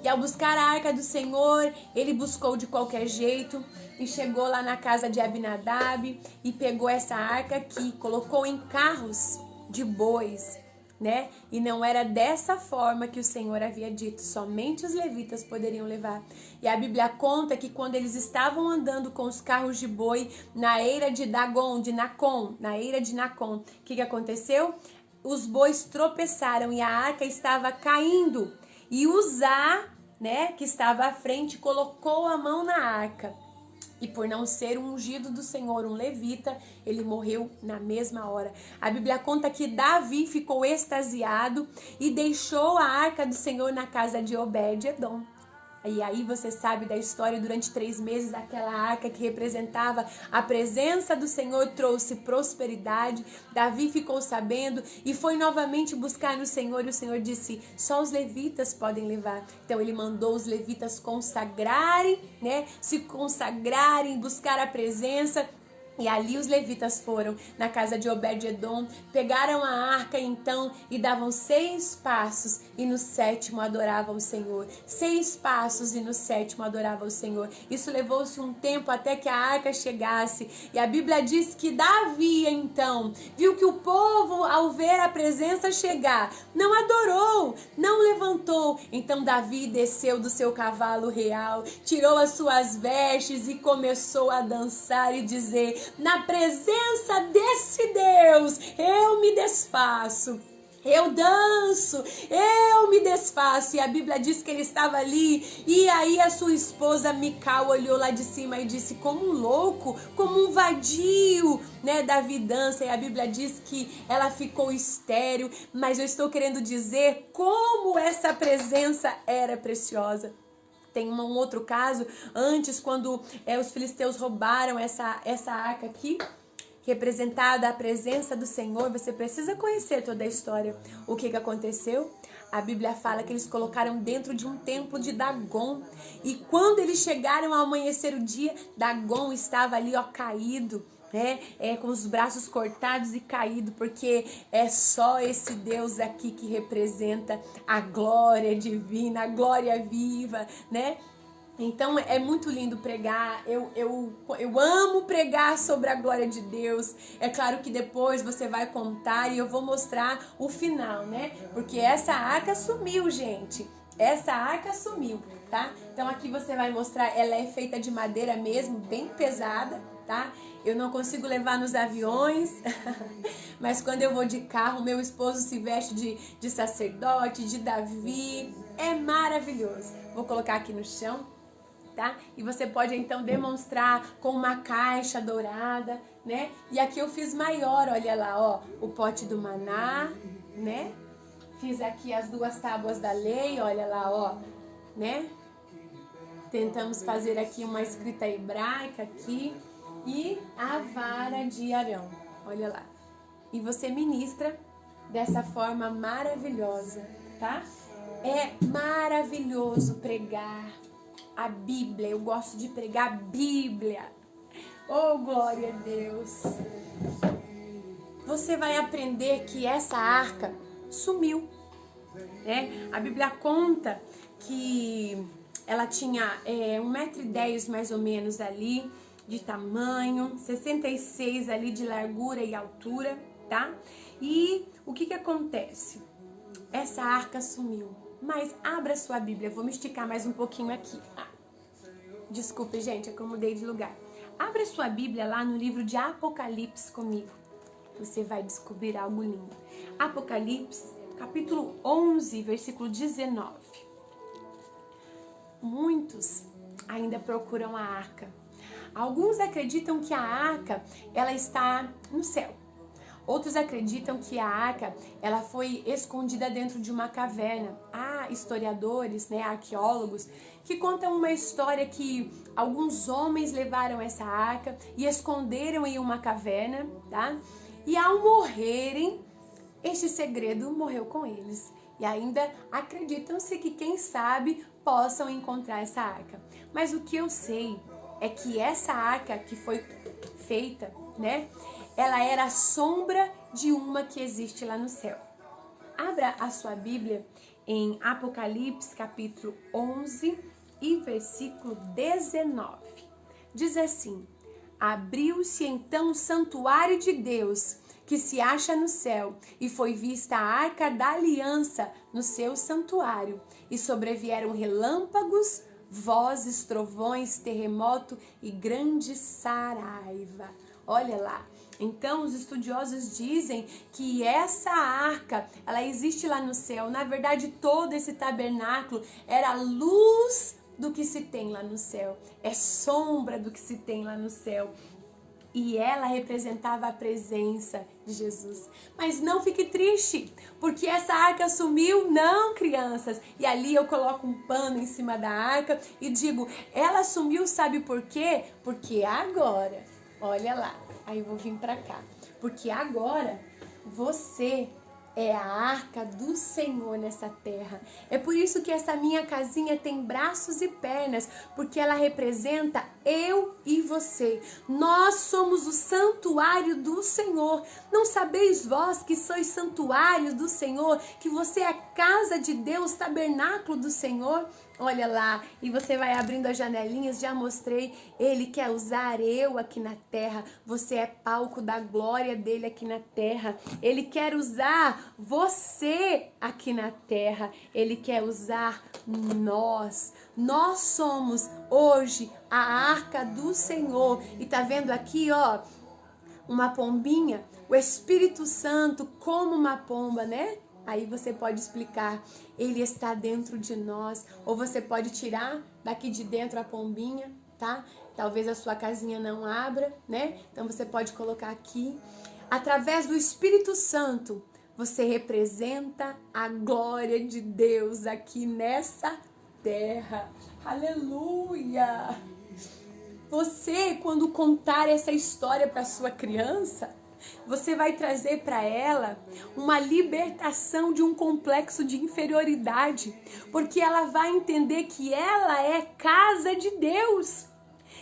E ao buscar a arca do Senhor, ele buscou de qualquer jeito e chegou lá na casa de Abinadab e pegou essa arca aqui, colocou em carros de bois, né? E não era dessa forma que o Senhor havia dito, somente os levitas poderiam levar. E a Bíblia conta que quando eles estavam andando com os carros de boi na eira de Nacon, o que aconteceu? Os bois tropeçaram e a arca estava caindo. E Uzá, né, que estava à frente, colocou a mão na arca. E por não ser um ungido do Senhor, um levita, ele morreu na mesma hora. A Bíblia conta que Davi ficou extasiado e deixou a arca do Senhor na casa de Obed-edom. E aí você sabe da história, durante 3 meses aquela arca que representava a presença do Senhor trouxe prosperidade. Davi ficou sabendo e foi novamente buscar no Senhor, e o Senhor disse, só os levitas podem levar. Então ele mandou os levitas consagrarem, né? Se consagrarem, buscar a presença. E ali os levitas foram na casa de Obed-edom, pegaram a arca então e davam 6 passos e no 7º adoravam o Senhor. 6 passos e no 7º adoravam o Senhor. Isso levou-se um tempo até que a arca chegasse. E a Bíblia diz que Davi então viu que o povo, ao ver a presença chegar, não adorou, não levantou. Então Davi desceu do seu cavalo real, tirou as suas vestes e começou a dançar e dizer, na presença desse Deus, eu me desfaço. Eu danço, eu me desfaço. E a Bíblia diz que ele estava ali. E aí a sua esposa Mical olhou lá de cima e disse, como um louco, como um vadio, né? Davi dança. E a Bíblia diz que ela ficou estéril. Mas eu estou querendo dizer como essa presença era preciosa. Tem um outro caso, antes, quando os filisteus roubaram essa arca aqui, representada a presença do Senhor. Você precisa conhecer toda a história. O que aconteceu? A Bíblia fala que eles colocaram dentro de um templo de Dagon. E quando eles chegaram ao amanhecer o dia, Dagon estava ali, ó, caído, né? Com os braços cortados e caído, porque é só esse Deus aqui que representa a glória divina, a glória viva, né? Então é muito lindo pregar, eu amo pregar sobre a glória de Deus. É claro que depois você vai contar e eu vou mostrar o final, né? Porque essa arca sumiu, gente. Essa arca sumiu, tá? Então aqui você vai mostrar, ela é feita de madeira mesmo, bem pesada, tá? Eu não consigo levar nos aviões, mas quando eu vou de carro, meu esposo se veste de sacerdote, de Davi. É maravilhoso. Vou colocar aqui no chão. Tá? E você pode então demonstrar com uma caixa dourada, né? E aqui eu fiz maior, olha lá, ó, o pote do maná, né? Fiz aqui as 2 tábuas da lei, olha lá, ó, né? Tentamos fazer aqui uma escrita hebraica aqui e a vara de Arão, olha lá. E você ministra dessa forma maravilhosa, tá? É maravilhoso pregar a Bíblia, eu gosto de pregar a Bíblia. Oh, glória a Deus. Você vai aprender que essa arca sumiu, né? A Bíblia conta que ela tinha 1,10 m mais ou menos ali de tamanho, 66 ali de largura e altura, tá? E o que acontece? Essa arca sumiu. Mas abra sua Bíblia, vou me esticar mais um pouquinho aqui. Desculpe, gente, acomodei de lugar. Abra sua Bíblia lá no livro de Apocalipse comigo. Você vai descobrir algo lindo. Apocalipse, capítulo 11, versículo 19. Muitos ainda procuram a arca. Alguns acreditam que a arca, ela está no céu. Outros acreditam que a arca, ela foi escondida dentro de uma caverna. Há historiadores, né, arqueólogos, que contam uma história que alguns homens levaram essa arca e esconderam em uma caverna, tá? E ao morrerem, este segredo morreu com eles. E ainda acreditam-se que, quem sabe, possam encontrar essa arca. Mas o que eu sei é que essa arca que foi feita, né? Ela era a sombra de uma que existe lá no céu. Abra a sua Bíblia em Apocalipse, capítulo 11 e versículo 19. Diz assim: abriu-se então o santuário de Deus, que se acha no céu, e foi vista a arca da aliança no seu santuário, e sobrevieram relâmpagos, vozes, trovões, terremoto e grande saraiva. Olha lá. Então, os estudiosos dizem que essa arca, ela existe lá no céu. Na verdade, todo esse tabernáculo era a luz do que se tem lá no céu. É sombra do que se tem lá no céu. E ela representava a presença de Jesus. Mas não fique triste, porque essa arca sumiu, não, crianças. E ali eu coloco um pano em cima da arca e digo, ela sumiu, sabe por quê? Porque agora, olha lá, aí eu vou vir pra cá. Porque agora você é a arca do Senhor nessa terra. É por isso que essa minha casinha tem braços e pernas, porque ela representa eu e você. Nós somos o santuário do Senhor. Não sabeis vós que sois santuários do Senhor, que você é casa de Deus, tabernáculo do Senhor? Olha lá, e você vai abrindo as janelinhas, já mostrei, ele quer usar eu aqui na terra, você é palco da glória dele aqui na terra, ele quer usar você aqui na terra, ele quer usar nós somos hoje a arca do Senhor, e tá vendo aqui, ó, uma pombinha, o Espírito Santo como uma pomba, né? Aí você pode explicar, ele está dentro de nós, ou você pode tirar daqui de dentro a pombinha, tá? Talvez a sua casinha não abra, né? Então você pode colocar aqui. Através do Espírito Santo, você representa a glória de Deus aqui nessa terra. Aleluia! Você, quando contar essa história para sua criança, você vai trazer para ela uma libertação de um complexo de inferioridade, porque ela vai entender que ela é casa de Deus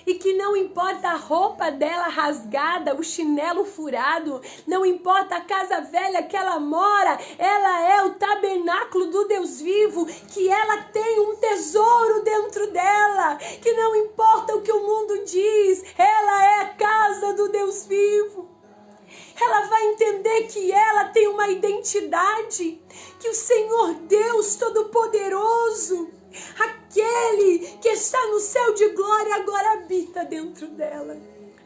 e que não importa a roupa dela rasgada, o chinelo furado, não importa a casa velha que ela mora, ela é o tabernáculo do Deus vivo, que ela tem um tesouro dentro dela, que não importa o que o mundo diz, ela é a casa do Deus vivo. Ela vai entender que ela tem uma identidade, que o Senhor Deus Todo-Poderoso, aquele que está no céu de glória, agora habita dentro dela.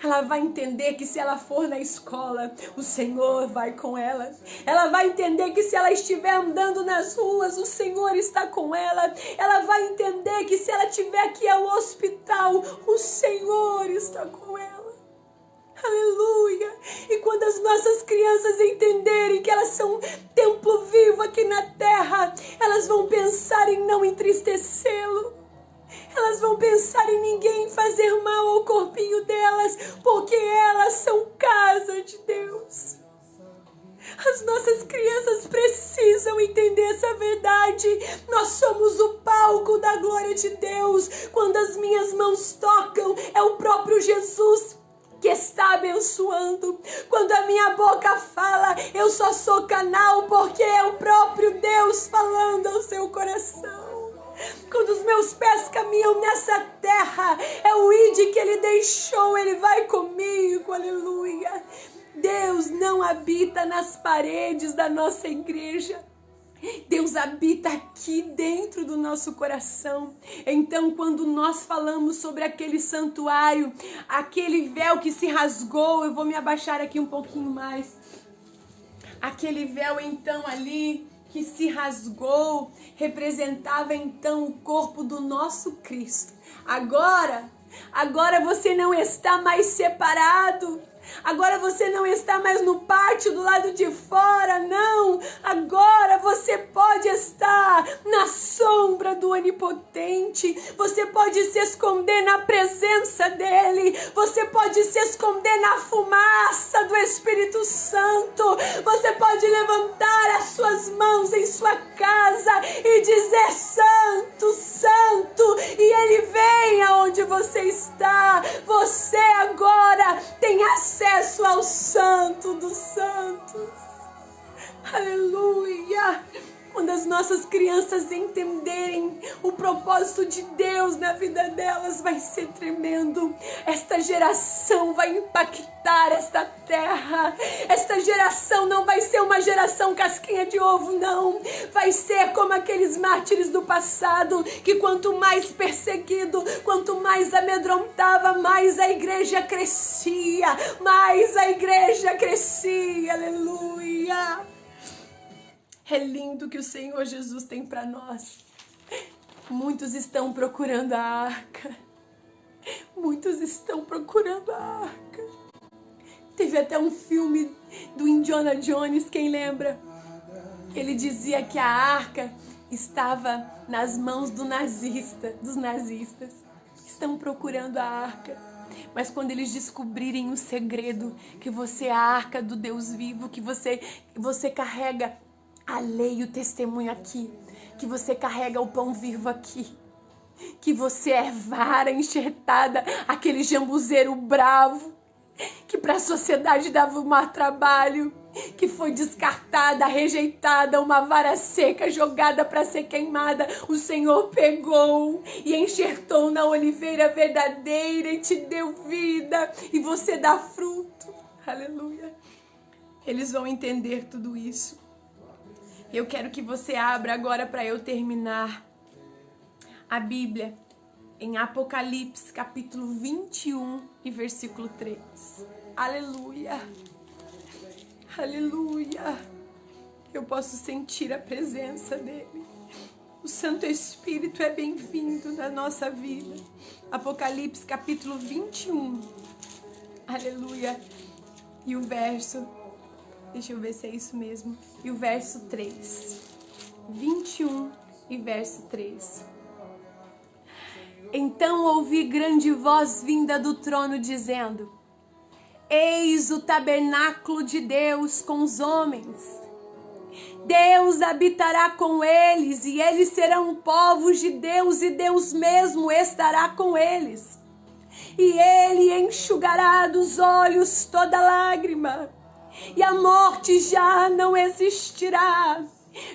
Ela vai entender que se ela for na escola, o Senhor vai com ela. Ela vai entender que se ela estiver andando nas ruas, o Senhor está com ela. Ela vai entender que se ela estiver aqui ao hospital, o Senhor está com ela. Aleluia! E quando as nossas crianças entenderem que elas são um templo vivo aqui na terra, elas vão pensar em não entristecê-lo. Elas vão pensar em ninguém fazer mal ao corpinho delas, porque elas são casa de Deus. As nossas crianças precisam entender essa verdade. Nós somos o palco da glória de Deus. Quando as minhas mãos tocam, é o próprio Jesus que está abençoando. Quando a minha boca fala, eu só sou canal, porque é o próprio Deus falando ao seu coração. Quando os meus pés caminham nessa terra, é o ide que ele deixou, ele vai comigo, aleluia. Deus não habita nas paredes da nossa igreja. Deus habita aqui dentro do nosso coração. Então, quando nós falamos sobre aquele santuário, aquele véu que se rasgou, eu vou me abaixar aqui um pouquinho mais. Aquele véu, então, ali, que se rasgou representava então o corpo do nosso Cristo. Agora você não está mais separado. Agora você não está mais no pátio do lado de fora, não. Agora você pode estar na sombra do Onipotente. Você pode se esconder na presença dele. Você pode se esconder na fumaça do Espírito Santo. Você pode levantar as suas mãos em sua casa e dizer: Santo, Santo, e ele vem aonde você está. Você agora tem acesso ao Santo dos Santos. Aleluia! Quando as nossas crianças entenderem o propósito de Deus na vida delas, vai ser tremendo. Esta geração vai impactar esta terra. Esta geração não vai ser uma geração casquinha de ovo, não. Vai ser como aqueles mártires do passado, que quanto mais perseguido, quanto mais amedrontava, mais a igreja crescia. Mais a igreja crescia. Aleluia! É lindo que o Senhor Jesus tem para nós. Muitos estão procurando a arca. Muitos estão procurando a arca. Teve até um filme do Indiana Jones, quem lembra? Ele dizia que a arca estava nas mãos dos nazistas. Estão procurando a arca. Mas quando eles descobrirem o segredo, que você é a arca do Deus vivo, que você carrega a lei e o testemunho aqui, que você carrega o pão vivo aqui, que você é vara enxertada, aquele jambuzeiro bravo, que para a sociedade dava um mau trabalho, que foi descartada, rejeitada, uma vara seca jogada para ser queimada, o Senhor pegou e enxertou na oliveira verdadeira e te deu vida, e você dá fruto. Aleluia! Eles vão entender tudo isso. Eu quero que você abra agora para eu terminar a Bíblia em Apocalipse, capítulo 21 e versículo 3. Aleluia! Aleluia! Eu posso sentir a presença dele. O Santo Espírito é bem-vindo na nossa vida. Apocalipse, capítulo 21. Aleluia! E o verso... Deixa eu ver se é isso mesmo. E o verso 3. 21 e verso 3. Então ouvi grande voz vinda do trono dizendo: Eis o tabernáculo de Deus com os homens. Deus habitará com eles, e eles serão povos de Deus, e Deus mesmo estará com eles. E ele enxugará dos olhos toda lágrima. E a morte já não existirá,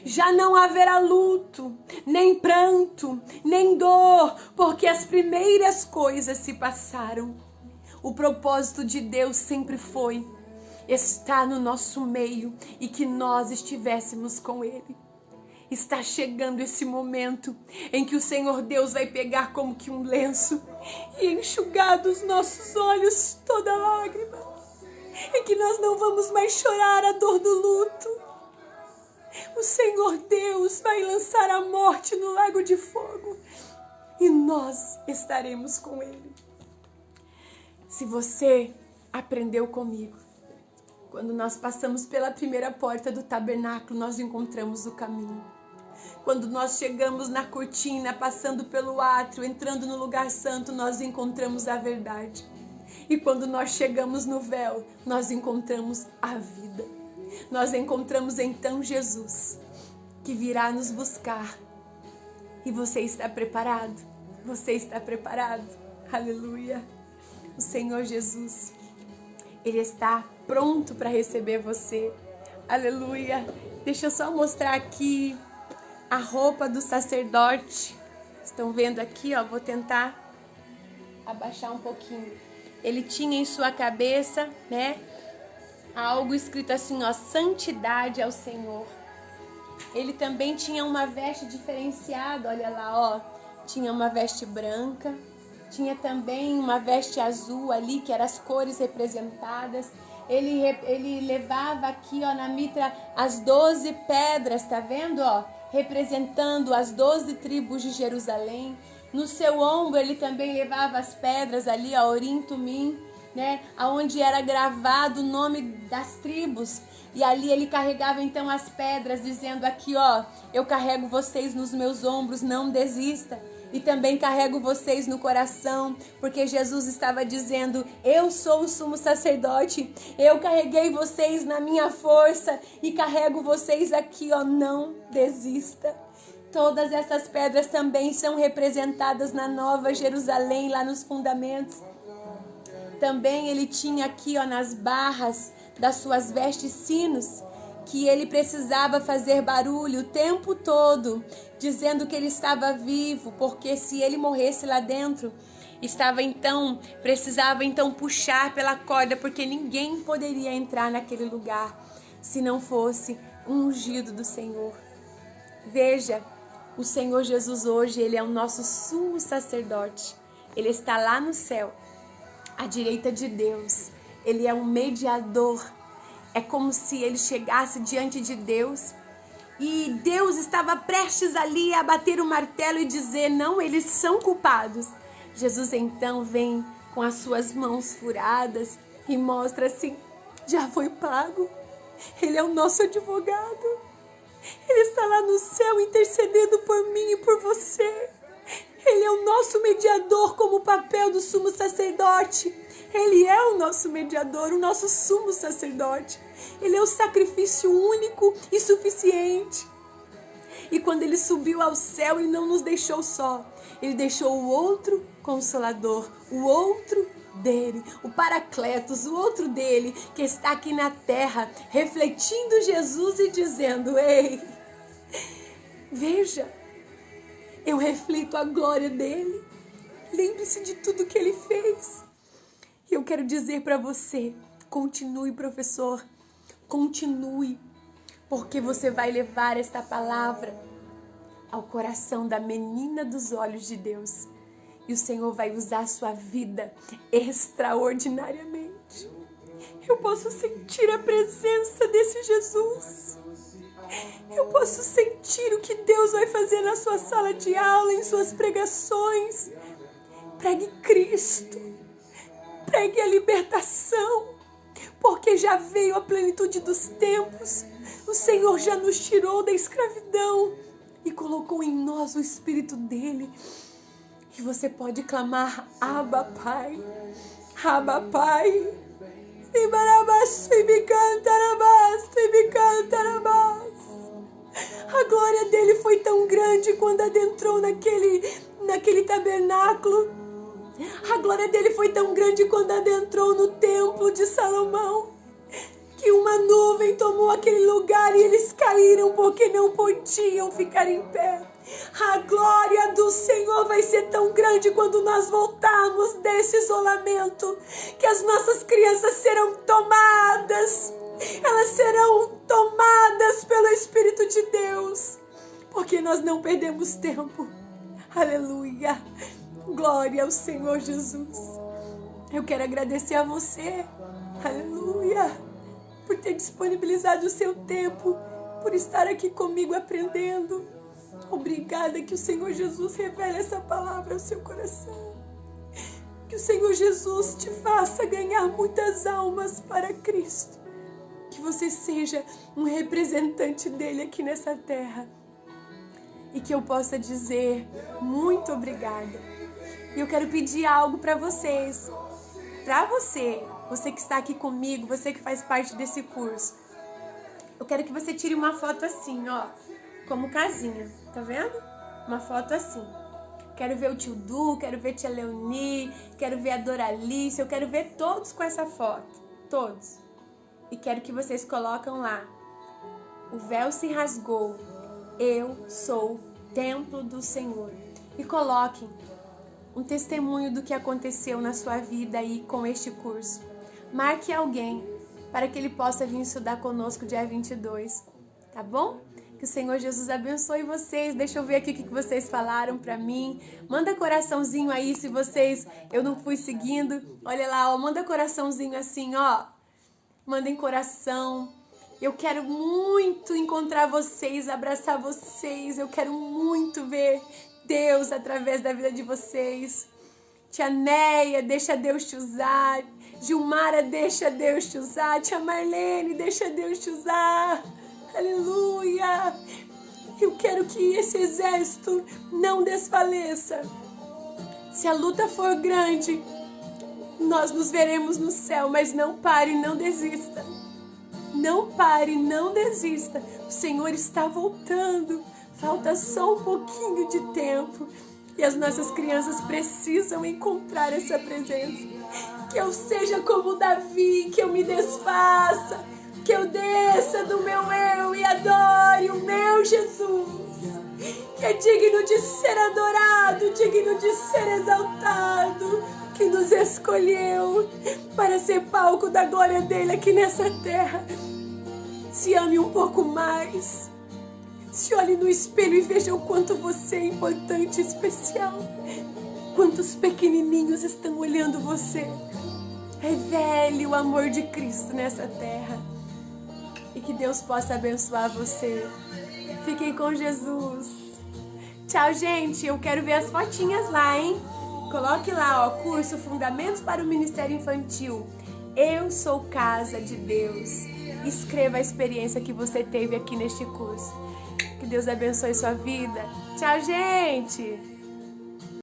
já não haverá luto, nem pranto, nem dor, porque as primeiras coisas se passaram. O propósito de Deus sempre foi estar no nosso meio e que nós estivéssemos com Ele. Está chegando esse momento em que o Senhor Deus vai pegar como que um lenço e enxugar dos nossos olhos toda lágrima. E que nós não vamos mais chorar a dor do luto. O Senhor Deus vai lançar a morte no lago de fogo. E nós estaremos com Ele. Se você aprendeu comigo, quando nós passamos pela primeira porta do tabernáculo, nós encontramos o caminho. Quando nós chegamos na cortina, passando pelo átrio, entrando no lugar santo, nós encontramos a verdade. E quando nós chegamos no véu, nós encontramos a vida. Nós encontramos então Jesus, que virá nos buscar. E você está preparado? Você está preparado? Aleluia! O Senhor Jesus, Ele está pronto para receber você. Aleluia! Deixa eu só mostrar aqui a roupa do sacerdote. Estão vendo aqui, ó? Vou tentar abaixar um pouquinho. Ele tinha em sua cabeça, né, algo escrito assim, ó, santidade ao Senhor. Ele também tinha uma veste diferenciada, olha lá, ó, tinha uma veste branca, tinha também uma veste azul ali, que eram as cores representadas, ele levava aqui, ó, na mitra as 12 pedras, tá vendo, ó? Representando as 12 tribos de Jerusalém. No seu ombro ele também levava as pedras ali, ó, Urim, Tumim, né? Aonde era gravado o nome das tribos. E ali ele carregava então as pedras, dizendo aqui, ó, eu carrego vocês nos meus ombros, não desista. E também carrego vocês no coração, porque Jesus estava dizendo, eu sou o sumo sacerdote, eu carreguei vocês na minha força e carrego vocês aqui, ó, não desista. Todas essas pedras também são representadas na Nova Jerusalém, lá nos fundamentos. Também ele tinha aqui, ó, nas barras das suas vestes sinos, que ele precisava fazer barulho o tempo todo, dizendo que ele estava vivo, porque se ele morresse lá dentro, precisava então puxar pela corda, porque ninguém poderia entrar naquele lugar se não fosse um ungido do Senhor. Veja, o Senhor Jesus hoje, ele é o nosso sumo sacerdote. Ele está lá no céu, à direita de Deus. Ele é um mediador. É como se ele chegasse diante de Deus e Deus estava prestes ali a bater o martelo e dizer, não, eles são culpados. Jesus então vem com as suas mãos furadas e mostra assim, já foi pago. Ele é o nosso advogado. Ele está lá no céu intercedendo por mim e por você. Ele é o nosso mediador, como o papel do sumo sacerdote. Ele é o nosso mediador, o nosso sumo sacerdote. Ele é o sacrifício único e suficiente. E quando ele subiu ao céu, ele não nos deixou só. Ele deixou o outro consolador, o outro dele, o Paracletos, o outro dele, que está aqui na terra, refletindo Jesus e dizendo, ei, veja, eu reflito a glória dele. Lembre-se de tudo que ele fez. E eu quero dizer para você, continue, professor, continue, porque você vai levar esta palavra ao coração da menina dos olhos de Deus. E o Senhor vai usar a sua vida extraordinariamente. Eu posso sentir a presença desse Jesus. Eu posso sentir o que Deus vai fazer na sua sala de aula, em suas pregações. Pregue Cristo. Pregue a libertação. Porque já veio a plenitude dos tempos. O Senhor já nos tirou da escravidão e colocou em nós o Espírito dele. E você pode clamar, Abba, Pai. Abba, Pai. A glória dele foi tão grande quando adentrou naquele tabernáculo. A glória dele foi tão grande quando adentrou no templo de Salomão, que uma nuvem tomou aquele lugar e eles caíram porque não podiam ficar em pé. A glória do Senhor vai ser tão grande quando nós voltarmos desse isolamento, que as nossas crianças serão tomadas. Elas serão tomadas pelo Espírito de Deus, porque nós não perdemos tempo. Aleluia. Glória ao Senhor Jesus. Eu quero agradecer a você, aleluia, por ter disponibilizado o seu tempo, por estar aqui comigo aprendendo. Obrigada, que o Senhor Jesus revele essa palavra ao seu coração. Que o Senhor Jesus te faça ganhar muitas almas para Cristo. Que você seja um representante dele aqui nessa terra. E que eu possa dizer muito obrigada. E eu quero pedir algo para vocês. Para você que está aqui comigo, você que faz parte desse curso. Eu quero que você tire uma foto assim, ó. Como casinha, tá vendo? Uma foto assim. Quero ver o tio Du, quero ver a tia Leoni, quero ver a Doralice, eu quero ver todos com essa foto. Todos. E quero que vocês coloquem lá. O véu se rasgou. Eu sou templo do Senhor. E coloquem um testemunho do que aconteceu na sua vida aí com este curso. Marque alguém para que ele possa vir estudar conosco dia 22. Tá bom? Que o Senhor Jesus abençoe vocês. Deixa eu ver aqui o que vocês falaram pra mim. Manda coraçãozinho aí se eu não fui seguindo. Olha lá, ó, manda coraçãozinho assim, ó. mandem coração. Eu quero muito encontrar vocês, abraçar vocês. Eu quero muito ver Deus através da vida de vocês. Tia Neia, deixa Deus te usar. Gilmara, deixa Deus te usar. Tia Marlene, deixa Deus te usar. Aleluia! Eu quero que esse exército não desfaleça. Se a luta for grande, nós nos veremos no céu, mas não pare, não desista. Não pare, não desista. O Senhor está voltando. Falta só um pouquinho de tempo. E as nossas crianças precisam encontrar essa presença. Que eu seja como Davi, que eu me desfaça, que eu desça do meu eu e adore o meu Jesus, que é digno de ser adorado, digno de ser exaltado, que nos escolheu para ser palco da glória dele aqui nessa terra. Se ame um pouco mais. Se olhe no espelho e veja o quanto você é importante e especial. Quantos pequenininhos estão olhando você. Revele o amor de Cristo nessa terra. E que Deus possa abençoar você. Fiquem com Jesus. Tchau, gente. Eu quero ver as fotinhas lá, hein? Coloque lá, ó, curso Fundamentos para o Ministério Infantil. Eu sou casa de Deus. Escreva a experiência que você teve aqui neste curso. Que Deus abençoe sua vida. Tchau, gente!